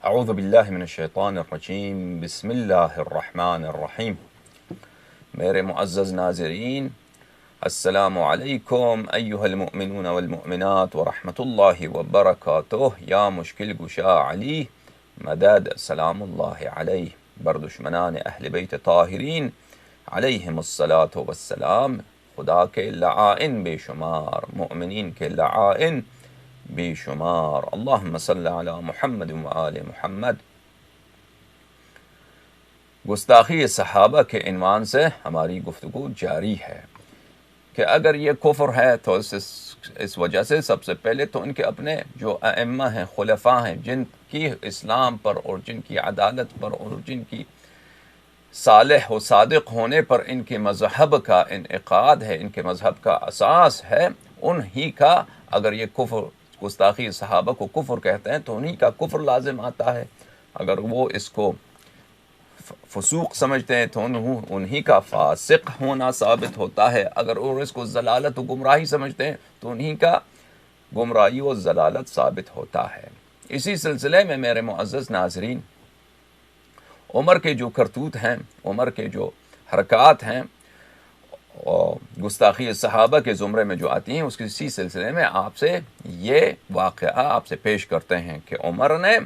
اعوذ باللہ من الشیطان الرجیم بسم اللہ الرحمن الرحیم۔ میرے معزز ناظرین، السلام علیکم ایہا المؤمنون والمؤمنات ورحمۃ اللہ وبرکاتہ۔ یا مشکل گشا علی مدد سلام اللہ علیہ، بر دشمنان اہل بیت طاہرین علیہم الصلاۃ والسلام، خدا کے لعائن بے شمار، مؤمنین کے لعائن بے شمار۔ اللہم صلی علی محمد وآل محمد۔ گستاخی صحابہ کے عنوان سے ہماری گفتگو جاری ہے کہ اگر یہ کفر ہے تو اس وجہ سے سب سے پہلے تو ان کے اپنے جو ائمہ ہیں، خلفاء ہیں، جن کی اسلام پر اور جن کی عدالت پر اور جن کی صالح و صادق ہونے پر ان کے مذہب کا انعقاد ہے، ان کے مذہب کا اساس ہے، انہی کا اگر یہ کفر، گستاخی صحابہ کو کفر کہتے ہیں تو انہی کا کفر لازم آتا ہے۔ اگر وہ اس کو فسوق سمجھتے ہیں تو انہی کا فاسق ہونا ثابت ہوتا ہے۔ اگر وہ اس کو ضلالت و گمراہی سمجھتے ہیں تو انہی کا گمراہی و ضلالت ثابت ہوتا ہے۔ اسی سلسلے میں میرے معزز ناظرین، عمر کے جو کرتوت ہیں، عمر کے جو حرکات ہیں اور گستاخی صحابہ کے زمرے میں جو آتی ہیں، اس کے اسی سلسلے میں آپ سے یہ واقعہ آپ سے پیش کرتے ہیں کہ عمر نے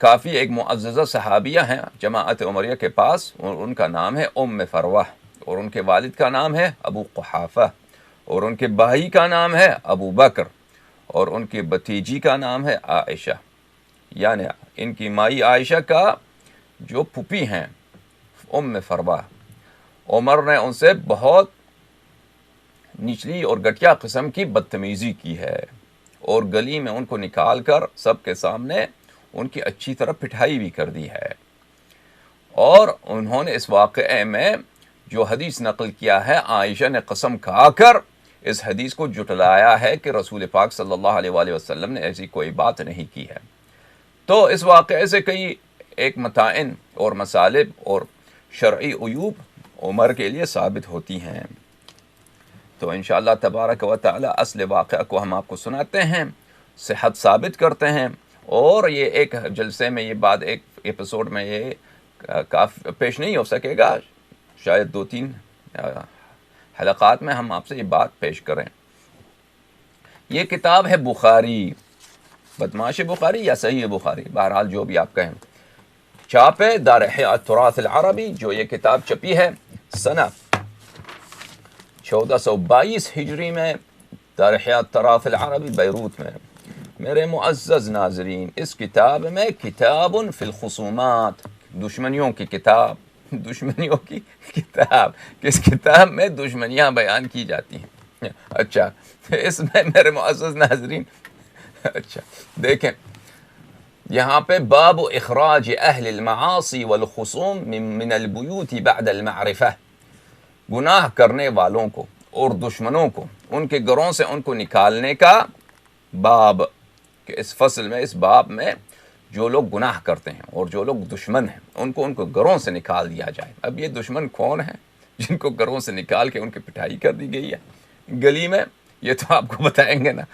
کافی ایک معززہ صحابیہ ہیں جماعت عمریہ کے پاس، اور ان کا نام ہے ام فروہ، اور ان کے والد کا نام ہے ابو قحافہ، اور ان کے بھائی کا نام ہے ابو بکر، اور ان کی بھتیجی کا نام ہے عائشہ، یعنی ان کی مائی عائشہ کا جو پھوپھی ہیں ام فروہ۔ عمر نے ان سے بہت نچلی اور گھٹیا قسم کی بدتمیزی کی ہے، اور گلی میں ان کو نکال کر سب کے سامنے ان کی اچھی طرح پٹائی بھی کر دی ہے۔ اور انہوں نے اس واقعے میں جو حدیث نقل کیا ہے، عائشہ نے قسم کھا کر اس حدیث کو جھٹلایا ہے کہ رسول پاک صلی اللہ علیہ وآلہ وسلم نے ایسی کوئی بات نہیں کی ہے۔ تو اس واقعے سے کئی ایک متائن اور مصالب اور شرعی عیوب عمر کے لیے ثابت ہوتی ہیں۔ تو انشاءاللہ تبارک و تعالی اصل واقعہ کو ہم آپ کو سناتے ہیں، صحت ثابت کرتے ہیں، اور یہ ایک جلسے میں یہ بات، ایک ایپیسوڈ میں یہ کافی پیش نہیں ہو سکے گا، شاید 2-3 حلقات میں ہم آپ سے یہ بات پیش کریں۔ یہ کتاب ہے بخاری، بدمعاش بخاری یا صحیح بخاری، بہرحال جو بھی آپ کہیں۔ چھاپ ہے دار احیاء التراث العربی، جو یہ کتاب چھپی ہے سنہ 1422 ہجری میں دار احیاء التراث العربی بیروت میں۔ میرے معزز ناظرین، اس کتاب میں کتاب فی الخصومات، دشمنیوں کی کتاب، دشمنیوں کی کتاب، کس کتاب میں دشمنیاں بیان کی جاتی ہیں۔ اچھا، اس میں میرے معزز ناظرین، اچھا دیکھیں یہاں پہ باب اخراج اہل المعاصی والخصوم من البیوت بعد المعرفہ، گناہ کرنے والوں کو اور دشمنوں کو ان کے گھروں سے ان کو نکالنے کا باب، کہ اس فصل میں، اس باب میں جو لوگ گناہ کرتے ہیں اور جو لوگ دشمن ہیں ان کو گھروں سے نکال دیا جائے۔ اب یہ دشمن کون ہیں جن کو گھروں سے نکال کے ان کی پٹائی کر دی گئی ہے گلی میں؟ یہ تو آپ کو بتائیں گے نا۔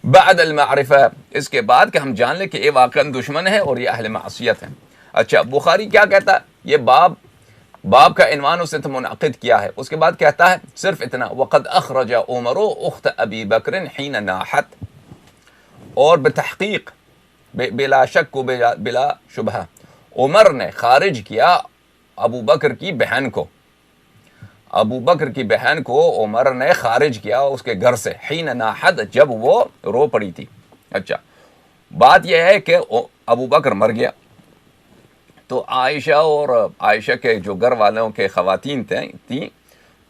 بعد المعرفہ، اس کے بعد کہ ہم جان لیں کہ یہ واقعا دشمن ہے اور یہ اہل معصیت ہیں۔ اچھا، بخاری کیا کہتا ہے؟ یہ باب کا عنوان اس نے منعقد کیا ہے، اس کے بعد کہتا ہے صرف اتنا، وقد اخرج عمر اخت ابی بکر حین ناحت، اور بتحقیق، بلا شک و بلا شبہ، عمر نے خارج کیا ابو بکر کی بہن کو، ابو بکر کی بہن کو عمر نے خارج کیا اس کے گھر سے، حین ناحت، جب وہ رو پڑی تھی۔ اچھا، بات یہ ہے کہ ابو بکر مر گیا تو عائشہ اور عائشہ کے جو گھر والوں کے خواتین تھیں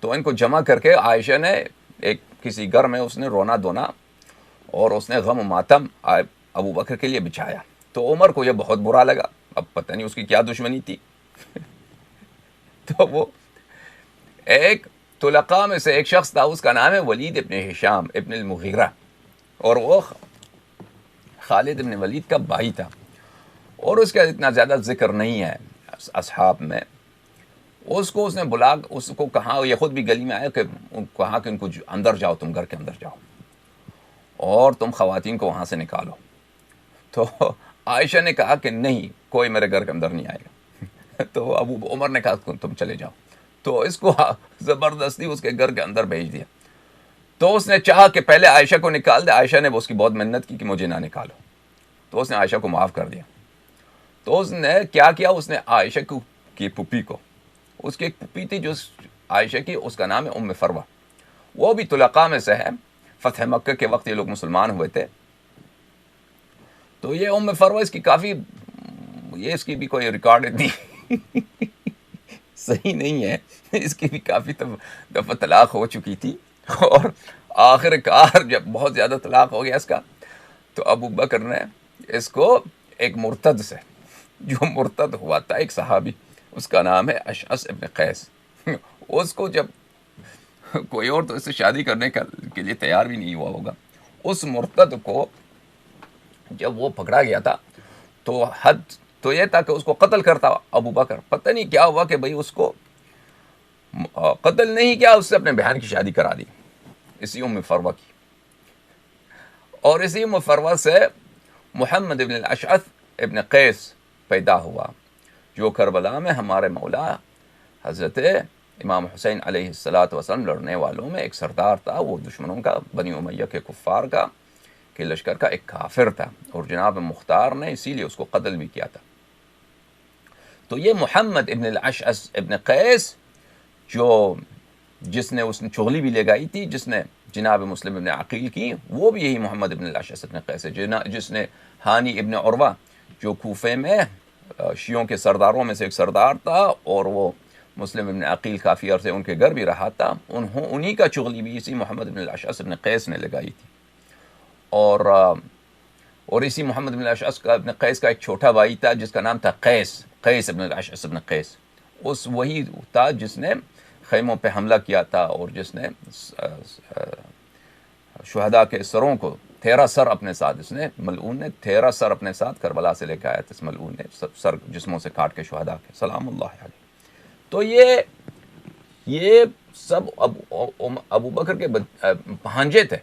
تو ان کو جمع کر کے عائشہ نے ایک کسی گھر میں اس نے رونا دھونا اور اس نے غم و ماتم ابو بکر کے لیے بچھایا۔ تو عمر کو یہ بہت برا لگا، اب پتہ نہیں اس کی کیا دشمنی تھی۔ تو وہ ایک طلقاء میں سے ایک شخص تھا، اس کا نام ہے ولید ابن ہشام ابن المغیرہ، اور وہ خالد ابن ولید کا بھائی تھا، اور اس کا اتنا زیادہ ذکر نہیں ہے اصحاب میں۔ اس نے بلا، اس کو کہا، یہ خود بھی گلی میں آیا، کہ کہا کہ ان کو اندر جاؤ، تم گھر کے اندر جاؤ، اور تم خواتین کو وہاں سے نکالو. تو عائشہ نے کہا کہ نہیں، کوئی میرے گھر کے اندر نہیں آئے گا. تو ابو عمر نے کہا تم چلے جاؤ. تو اس کو زبردستی اس کے گھر کے اندر بھیج دیا. تو اس نے چاہا کہ پہلے عائشہ کو نکال دے. عائشہ نے اس کی بہت منت کی کہ مجھے نہ نکالو. تو اس نے عائشہ کو معاف کر دیا. تو اس نے کیا کیا، اس نے عائشہ کی پھوپھی کو، اس کی ایک پھوپھی تھی جو عائشہ کی، اس کا نام ہے ام فروہ، وہ بھی طلقاء میں سے ہے. فتح مکہ کے وقت یہ لوگ مسلمان ہوئے تھے. تو یہ ام فروہ اس کی کافی، یہ اس کی بھی کوئی ریکارڈ اتنی صحیح نہیں ہے. اس کی بھی کافی دفعہ طلاق ہو چکی تھی، اور آخر کار جب بہت زیادہ طلاق ہو گیا اس کا، تو ابو بکر نے اس کو ایک مرتد سے، جو مرتد ہوا تھا ایک صحابی، اس کا نام ہے اشعث ابن قیس، اس کو جب کوئی اور تو اس سے شادی کرنے کے لیے تیار بھی نہیں ہوا ہوگا، اس مرتد کو جب وہ پکڑا گیا تھا تو حد تو یہ تھا کہ اس کو قتل کرتا ابو بکر. پتہ نہیں کیا ہوا کہ بھئی اس کو قتل نہیں کیا، اس سے اپنے بہن کی شادی کرا دی، اسی ام فروہ کی. اور اسی ام فروہ سے محمد ابن الاشعث ابن قیس پیدا ہوا، جو کربلا میں ہمارے مولا حضرت امام حسین علیہ السلام لڑنے والوں میں ایک سردار تھا. وہ دشمنوں کا، بنی امیہ کے کفار کا، کہ لشکر کا ایک کافر تھا، اور جناب مختار نے اسی لیے اس کو قتل بھی کیا تھا. تو یہ محمد ابن الاشعث ابن قیس، جس نے چغلی بھی لگائی تھی، جس نے جناب مسلم ابن عقیل کی، وہ بھی یہی محمد ابن الاشعث ابن قیس ہے. جس نے ہانی ابن عروہ، جو کوفے میں شیعوں کے سرداروں میں سے ایک سردار تھا، اور وہ مسلم ابن عقیل کافی عرصے ان کے گھر بھی رہا تھا، انہی کا چغلی بھی اسی محمد ابن الاشعث ابن قیس نے لگائی تھی. اور اسی محمد بن الاشعث کا ابن قیس کا ایک چھوٹا بھائی تھا جس کا نام تھا قیس ابن الاشعث ابن قیس. وہی تھا جس نے خیموں پہ حملہ کیا تھا، اور جس نے شہداء کے سروں کو 13 سر اپنے ساتھ، اس نے ملعون نے 13 سر اپنے ساتھ کربلا سے لے کے آیا تھا. اس ملعون نے سر جسموں سے کاٹ کے شہداء کے، سلام اللہ علیہ. تو یہ سب ابو بکر کے بھانجے تھے.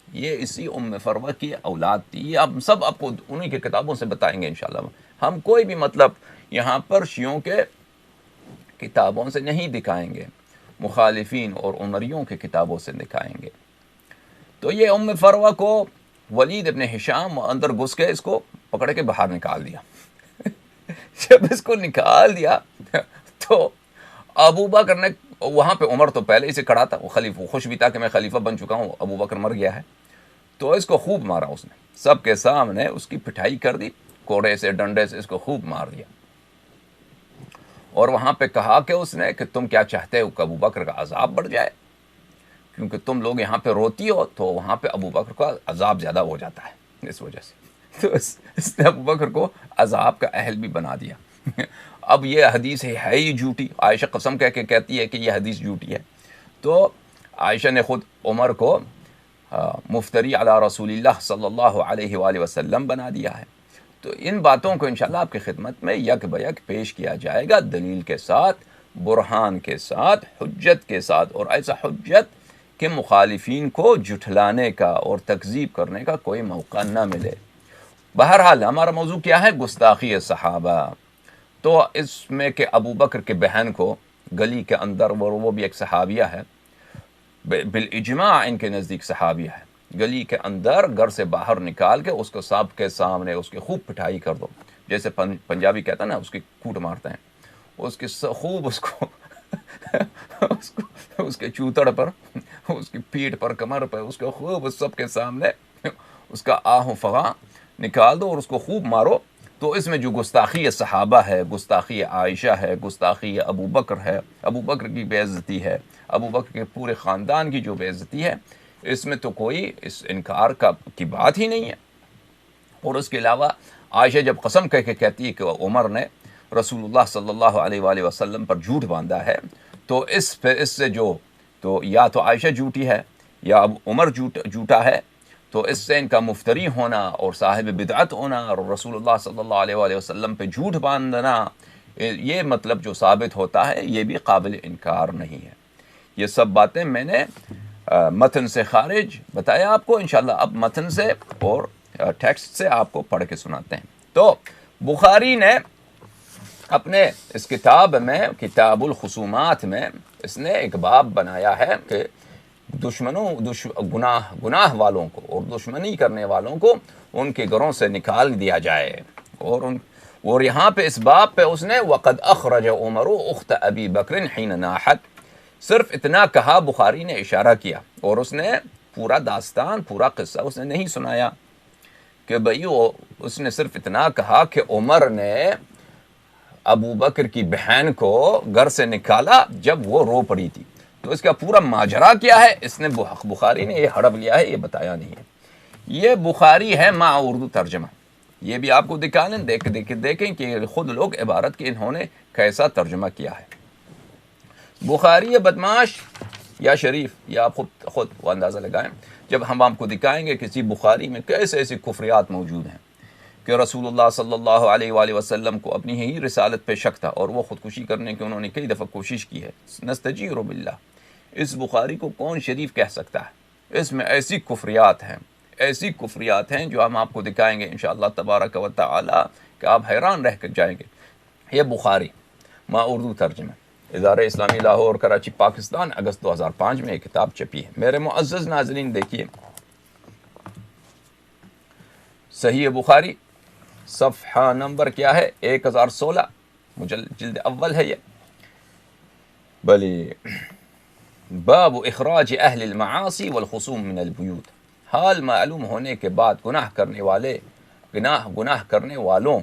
یہ اسی ام فروہ کی اولاد تھی. اب سب آپ کو انہی کی کتابوں سے بتائیں گے انشاءاللہ. ہم کوئی بھی مطلب یہاں پر شیعوں کے کتابوں سے نہیں دکھائیں گے، مخالفین اور عمریوں کے کتابوں سے دکھائیں گے. تو یہ ام فروہ کو ولید ابن ہشام اندر گھس کے اس کو پکڑ کے باہر نکال دیا. جب اس کو نکال دیا تو ابو بکر نے، وہاں پہ عمر تو پہلے ہی سے کھڑا تھا، وہ خلیفہ خوش بھی تھا کہ میں خلیفہ بن چکا ہوں، ابو بکر مر گیا ہے. تو اس کو خوب مارا، اس نے سب کے سامنے اس کی پٹھائی کر دی، کوڑے سے ڈنڈے سے اس کو خوب مار دیا. اور وہاں پہ کہا کہ اس نے کہ تم کیا چاہتے ہو کہ ابو بکر کا عذاب بڑھ جائے، کیونکہ تم لوگ یہاں پہ روتی ہو تو وہاں پہ ابو بکر کا عذاب زیادہ ہو جاتا ہے اس وجہ سے. تو اس نے ابو بکر کو عذاب کا اہل بھی بنا دیا. اب یہ حدیث ہے ہی جھوٹی، عائشہ قسم کہہ کے کہتی ہے کہ یہ حدیث جھوٹی ہے. تو عائشہ نے خود عمر کو مفتری علی رسول اللہ صلی اللہ علیہ وآلہ وسلم بنا دیا ہے. تو ان باتوں کو انشاءاللہ آپ کی خدمت میں یک بیک پیش کیا جائے گا، دلیل کے ساتھ، برہان کے ساتھ، حجت کے ساتھ، اور ایسا حجت کہ مخالفین کو جھٹلانے کا اور تکذیب کرنے کا کوئی موقع نہ ملے. بہرحال ہمارا موضوع کیا ہے؟ گستاخی صحابہ. تو اس میں کہ ابو بکر کے بہن کو گلی کے اندر، وہ بھی ایک صحابیہ ہے، بالاجماع ان کے نزدیک صحابیہ ہے، گلی کے اندر گھر سے باہر نکال کے اس کو سب کے سامنے اس کی خوب پٹھائی کر دو. جیسے پنجابی کہتا ہے نا، اس کی کوٹ مارتے ہیں، اس کی خوب اس کو اس کے چوتڑ پر، اس کی پیٹھ پر، کمر پر، اس کو خوب سب کے سامنے اس کا آہ و فغاں نکال دو اور اس کو خوب مارو. تو اس میں جو گستاخی صحابہ ہے، گستاخی عائشہ ہے، گستاخی ابو بکر ہے، ابو بکر کی بے عزتی ہے، ابو بکر کے پورے خاندان کی جو بے عزتی ہے، اس میں تو کوئی اس انکار کی بات ہی نہیں ہے. اور اس کے علاوہ عائشہ جب قسم کہہ کے کہتی ہے کہ عمر نے رسول اللہ صلی اللہ علیہ وآلہ وسلم پر جھوٹ باندھا ہے، تو اس سے جو تو یا تو عائشہ جھوٹی ہے یا اب عمر جھوٹا ہے. تو اس سے ان کا مفتری ہونا اور صاحب بدعت ہونا اور رسول اللہ صلی اللہ علیہ وآلہ وسلم پہ جھوٹ باندھنا، یہ مطلب جو ثابت ہوتا ہے، یہ بھی قابل انکار نہیں ہے. یہ سب باتیں میں نے متن سے خارج بتایا آپ کو انشاءاللہ. اب متن سے اور ٹیکسٹ سے آپ کو پڑھ کے سناتے ہیں. تو بخاری نے اپنے اس کتاب میں کتاب الخصومات میں اس نے ایک باب بنایا ہے کہ گناہ والوں کو اور دشمنی کرنے والوں کو ان کے گھروں سے نکال دیا جائے. اور یہاں پہ اس باب پہ اس نے وقد اخرج عمر اخت ابی بکر حین ناحت، صرف اتنا کہا، بخاری نے اشارہ کیا اور اس نے پورا داستان پورا قصہ اس نے نہیں سنایا کہ بھئی اس نے صرف اتنا کہا کہ عمر نے ابو بکر کی بہن کو گھر سے نکالا جب وہ رو پڑی تھی. تو اس کا پورا ماجرا کیا ہے اس نے بخاری نے یہ ہڑپ لیا ہے، یہ بتایا نہیں ہے. یہ بخاری ہے مع اردو ترجمہ. یہ بھی آپ کو دکھا لیں، دیکھیں کہ خود لوگ عبارت کے انہوں نے کیسا ترجمہ کیا ہے. بخاری یا بدماش یا شریف، یا آپ خود وہ اندازہ لگائیں. جب ہم آپ کو دکھائیں گے کسی بخاری میں کیسے ایسی کفریات موجود ہیں کہ رسول اللہ صلی اللہ علیہ وآلہ وسلم کو اپنی ہی رسالت پہ شک تھا اور وہ خودکشی کرنے کی انہوں نے کئی دفعہ کوشش کی ہے. نستجیر باللہ، اس بخاری کو کون شریف کہہ سکتا ہے؟ اس میں ایسی کفریات ہیں جو ہم آپ کو دکھائیں گے انشاءاللہ تبارک و تعالی کہ آپ حیران رہ کر جائیں گے. یہ بخاری مع اردو ترجمہ، ادارہ اسلامی لاہور کراچی پاکستان، اگست 2005 میں یہ کتاب چھپی ہے. میرے معزز ناظرین دیکھیے صحیح بخاری صفحہ نمبر کیا ہے؟ 1016، جلد اول ہے یہ. بلی باب اخراج اہل المعاصی والخصوم من البیوت، حال معلوم ہونے کے بعد گناہ کرنے والوں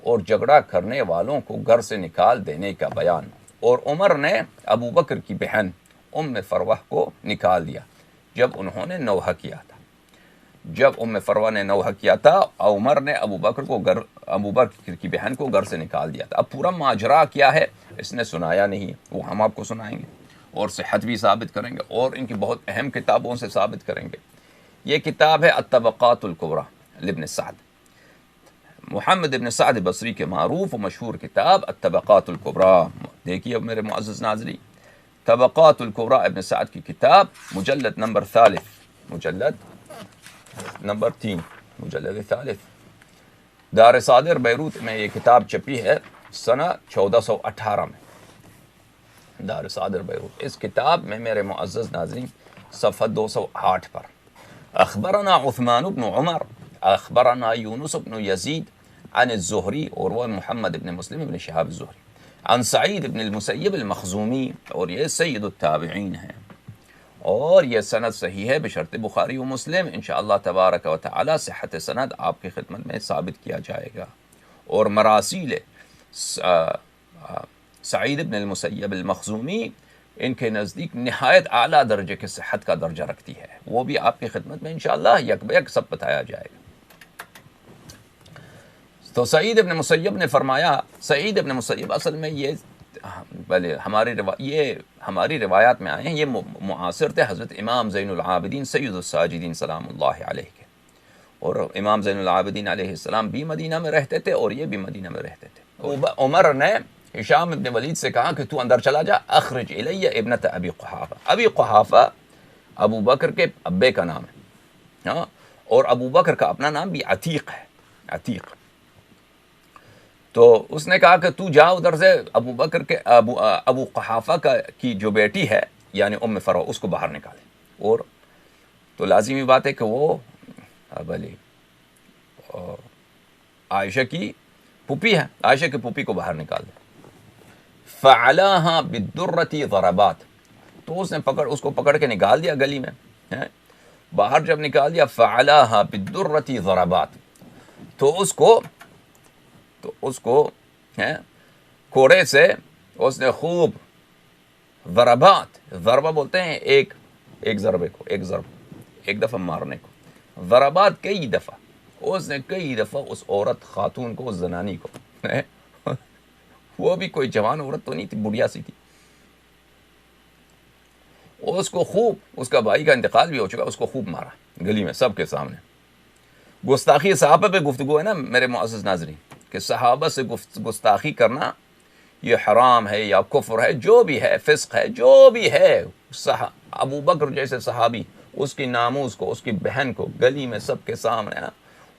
اور جھگڑا کرنے والوں کو گھر سے نکال دینے کا بیان. اور عمر نے ابو بکر کی بہن ام فروہ کو نکال دیا جب انہوں نے نوحہ کیا تھا. جب ام فروہ نے نوحہ کیا تھا، عمر نے ابو بکر کی بہن کو گھر سے نکال دیا تھا. اب پورا ماجرا کیا ہے اس نے سنایا نہیں، وہ ہم آپ کو سنائیں گے اور صحت بھی ثابت کریں گے اور ان کی بہت اہم کتابوں سے ثابت کریں گے. یہ کتاب ہے الطبقات الکبریٰ لابن سعد، محمد ابن سعد بصری کے معروف و مشہور کتاب الطبقات الکبریٰ. دیکھیے اب میرے معزز ناظرین، طبقات الکبریٰ ابن سعد کی کتاب، مجلد نمبر 3، دار صادر بیروت میں یہ کتاب چھپی ہے سنہ 1418 میں، دار صادر بیروت. اس کتاب میں میرے معزز ناظرین صفحہ 208 پر اخبرنا عثمان بن عمر اخبرنا یونس بن یزید عن الزہری، اور وہ محمد بن مسلم بن شہاب الزہری، عن سعید بن المسیب المخزومی، اور یہ سید التابعین ہیں. اور یہ سند صحیح ہے بشرط بخاری و مسلم. انشاءاللہ تبارک و تعالی صحت سند آپ کی خدمت میں ثابت کیا جائے گا. اور مراسیل سعید بن المسیب المخزومی ان کے نزدیک نہایت اعلیٰ درجے کے صحت کا درجہ رکھتی ہے، وہ بھی آپ کی خدمت میں انشاءاللہ یک بہ یک سب بتایا جائے گا. تو سعید ابن مسیب نے فرمایا، سعید ابن مسیب اصل میں یہ ہماری روایات میں آئے ہیں، یہ معاصر تھے حضرت امام زین العابدین سید الساجدین سلام اللہ علیہ کے. اور امام زین العابدین علیہ السلام بھی مدینہ میں رہتے تھے اور یہ بھی مدینہ میں رہتے تھے. عمر نے ہشام ابن ولید سے کہا کہ تو اندر چلا جا، اخرج الی ابنت ابی قحافہ. ابی قحافہ ابو بکر کے ابے کا نام ہے، ہاں، اور ابو بکر کا اپنا نام بھی عتیق ہے، عتیق. تو اس نے کہا کہ تو جا ادھر سے ابو بکر کے ابو قحافہ کی جو بیٹی ہے یعنی ام فروہ اس کو باہر نکالے. اور تو لازمی بات ہے کہ وہ عائشہ کی پھوپھی ہے، عائشہ کی پھوپھی کو باہر نکال دے. فعلاها بالدرة ضربات، تو اس کو پکڑ کے نکال دیا گلی میں، باہر جب نکال دیا. فعلاها بالدرة ضربات، تو اس کو کوڑے سے اس نے خوب ضربات، ضربہ بولتے ہیں ایک ضربے کو، ایک دفعہ مارنے کو. ضربات کئی دفعہ، اس نے کئی دفعہ اس عورت خاتون کو، اس زنانی کو، وہ بھی کوئی جوان عورت تو نہیں تھی، بڑھیا سی تھی. اس کو خوب، اس کا بھائی کا انتقال بھی ہو چکا، اس کو خوب مارا گلی میں سب کے سامنے. گستاخی صحابہ پہ گفتگو ہے نا میرے معزز ناظرین، کہ صحابہ سے گستاخی کرنا یہ حرام ہے یا کفر ہے، جو بھی ہے، فسق ہے، جو بھی ہے، ابو بکر جیسے صحابی اس کی ناموس کو، اس کی بہن کو گلی میں سب کے سامنے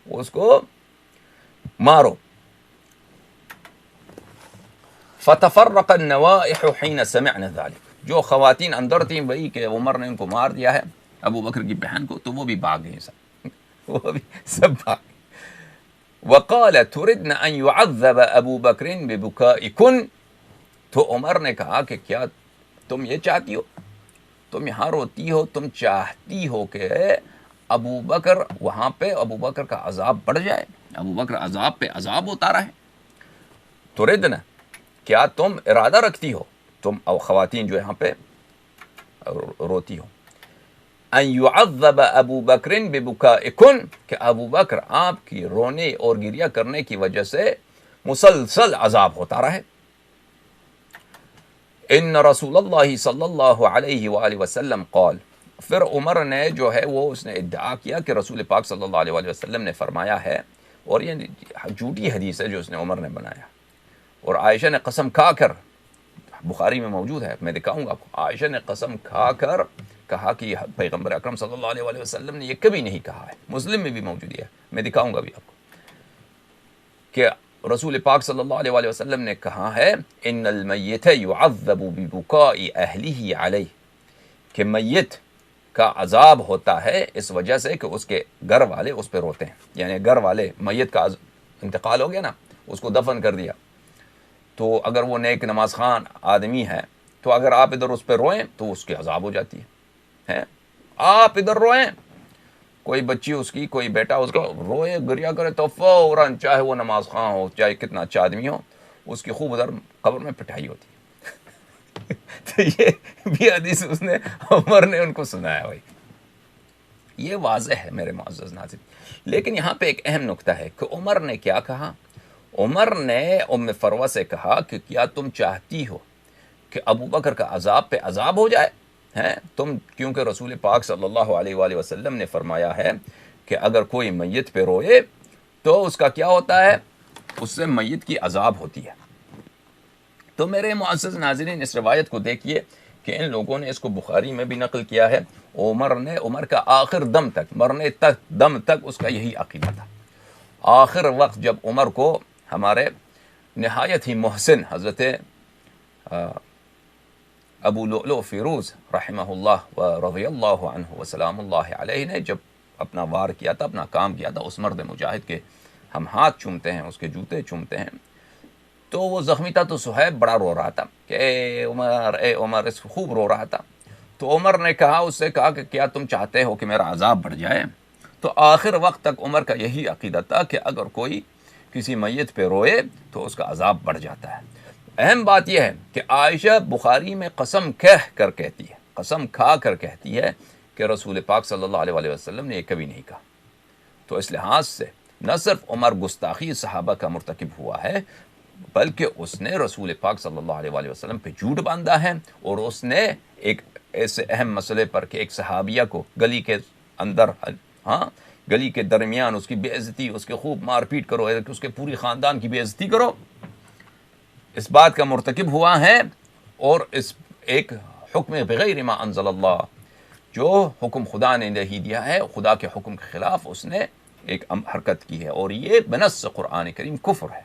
اس کو مارو. فتفرق النوائح حين سمعنا ذلك. جو خواتین اندر تھیں وہی کہ عمر نے ان کو مار دیا ہے ابو بکر کی بہن کو، تو وہ بھی بھاگ گئے سب، وہ بھی سب بھاگ گئے. وقال تردن ان يعذب ابو بکر ببكائكن. تو عمر نے کہا کہ کیا تم یہ چاہتی ہو، تم یہاں روتی ہو، تم چاہتی ہو کہ ابو بکر وہاں پہ ابو بکر کا عذاب بڑھ جائے، ابو بکر عذاب پہ عذاب ہوتا رہے. تردن، کیا تم ارادہ رکھتی ہو، تم او خواتین جو یہاں پہ روتی ہو، ان يعذب ابو بکر ببكائكن، کہ ابو بکر آپ کی رونے اور گریہ کرنے کی وجہ سے مسلسل عذاب ہوتا رہے. ان رسول اللہ صلی اللہ علیہ وآلہ وسلم قال. پھر عمر نے جو ہے وہ اس نے ادعا کیا کہ رسول پاک صلی اللہ علیہ وآلہ وسلم نے فرمایا ہے، اور یہ جھوٹی حدیث ہے جو اس نے عمر نے بنایا. اور عائشہ نے قسم کھا کر، بخاری میں موجود ہے، میں دکھاؤں گا آپ کو، عائشہ نے قسم کھا کر کہا کہ پیغمبر اکرم صلی اللہ علیہ وآلہ وسلم نے یہ کبھی نہیں کہا ہے. مسلم میں بھی موجود ہے، میں دکھاؤں گا بھی آپ کو، کہ رسول پاک صلی اللہ علیہ وآلہ وسلم نے کہا ہے ان المیت یعذب ببکاء اہلہ علیہ، کہ میت کا عذاب ہوتا ہے اس وجہ سے کہ اس کے گھر والے اس پہ روتے ہیں. یعنی گھر والے، میت کا انتقال ہو گیا نا، اس کو دفن کر دیا، تو اگر وہ نیک نماز خوان آدمی ہے تو اگر آپ ادھر اس پہ روئیں تو اس کی عذاب ہو جاتی ہے. آپ ادھر روئیں، کوئی بچی اس کی، کوئی بیٹا اس کا روئے گریہ کرے تو فوراً، چاہے وہ نماز خواں ہو، چاہے کتنا اچھا آدمی ہو، اس کی خوب ادھر قبر میں پٹھائی ہوتی ہے. تو یہ بھی حدیث اس نے عمر نے ان کو سنایا. بھائی یہ واضح ہے میرے معزز ناظرین. لیکن یہاں پہ ایک اہم نقطہ ہے کہ عمر نے کیا کہا. عمر نے ام فروہ سے کہا کہ کیا تم چاہتی ہو کہ ابو بکر کا عذاب پہ عذاب ہو جائے ہیں تم، کیونکہ رسول پاک صلی اللہ علیہ وآلہ وسلم نے فرمایا ہے کہ اگر کوئی میت پہ روئے تو اس کا کیا ہوتا ہے، اس سے میت کی عذاب ہوتی ہے. تو میرے معزز ناظرین اس روایت کو دیکھیے کہ ان لوگوں نے اس کو بخاری میں بھی نقل کیا ہے. عمر کا آخر دم تک، مرنے تک دم تک اس کا یہی عقیدہ تھا. آخر وقت جب عمر کو ہمارے نہایت ہی محسن حضرت ابو لؤلؤ فیروز رحمہ اللہ و رضی اللہ عنہ وسلام اللہ علیہ نے جب اپنا وار کیا تھا، اپنا کام کیا تھا، اس مرد مجاہد کے ہم ہاتھ چومتے ہیں، اس کے جوتے چومتے ہیں، تو وہ زخمی تھا. تو صہیب بڑا رو رہا تھا کہ اے عمر، اس خوب رو رہا تھا. تو عمر نے کہا، اس سے کہا کہ کیا تم چاہتے ہو کہ میرا عذاب بڑھ جائے. تو آخر وقت تک عمر کا یہی عقیدہ تھا کہ اگر کوئی کسی میت پہ روئے تو اس کا عذاب بڑھ جاتا ہے. اہم بات یہ ہے کہ عائشہ بخاری میں قسم کہہ کر کہتی ہے، قسم کھا کر کہتی ہے کہ رسول پاک صلی اللہ علیہ وآلہ وسلم نے یہ کبھی نہیں کہا. تو اس لحاظ سے نہ صرف عمر گستاخی صحابہ کا مرتکب ہوا ہے، بلکہ اس نے رسول پاک صلی اللہ علیہ وآلہ وسلم پہ جھوٹ باندھا ہے. اور اس نے ایک ایسے اہم مسئلے پر کہ ایک صحابیہ کو گلی کے اندر، گلی کے درمیان اس کی بے عزتی، اس کے خوب مار پیٹ کرو، اس کے پوری خاندان کی بے عزتی کرو، اس بات کا مرتکب ہوا ہے. اور اس ایک حکم بغیر ما انزل اللہ، جو حکم خدا نے نہیں دیا ہے، خدا کے حکم کے خلاف اس نے ایک حرکت کی ہے، اور یہ بنص قرآن کریم کفر ہے.